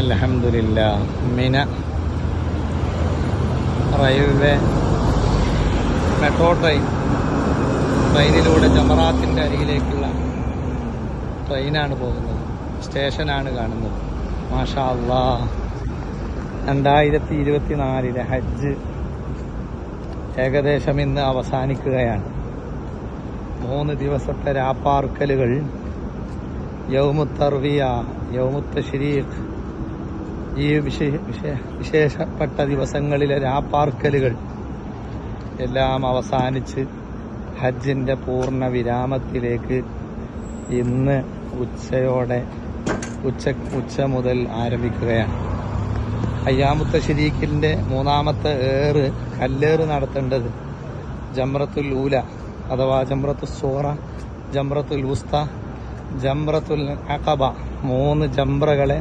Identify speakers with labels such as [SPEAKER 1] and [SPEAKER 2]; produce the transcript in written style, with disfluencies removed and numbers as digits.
[SPEAKER 1] അൽഹംദുലില്ലാ. മിന railway metro ട്രെയിനിലൂടെ ജമറാത്തിൻ്റെ അരികിലേക്കുള്ള ട്രെയിനാണ് പോകുന്നത്. സ്റ്റേഷനാണ് കാണുന്നത്. മാഷാ അല്ലാഹ്. 2024 ഹജ്ജ് ഏകദേശം ഇന്ന് അവസാനിക്കുകയാണ്. 3 ദിവസത്തെ രാപ്പാർക്കലുകൾ, യൗമുത്തർവിയ, യൗമുത്തശ്രീഖ്, ഈ വിശേഷപ്പെട്ട ദിവസങ്ങളിലെ രാപ്പാർക്കലുകൾ എല്ലാം അവസാനിച്ച് ഹജ്ജിൻ്റെ പൂർണ്ണ വിരാമത്തിലേക്ക് ഇന്ന് ഉച്ച മുതൽ ആരംഭിക്കുകയാണ്. അയ്യാമുത്ത ശരീക്കിൻ്റെ 3ാമത്തെ കല്ലേറ് നടത്തേണ്ടത് ജംറത്തുൽ ഊല അഥവാ ജംറത്തുൽ സൂറ, ജംറത്തുൽ വുസ്ത, ജംറത്തുൽ അഖബ 3 ജംറകളെ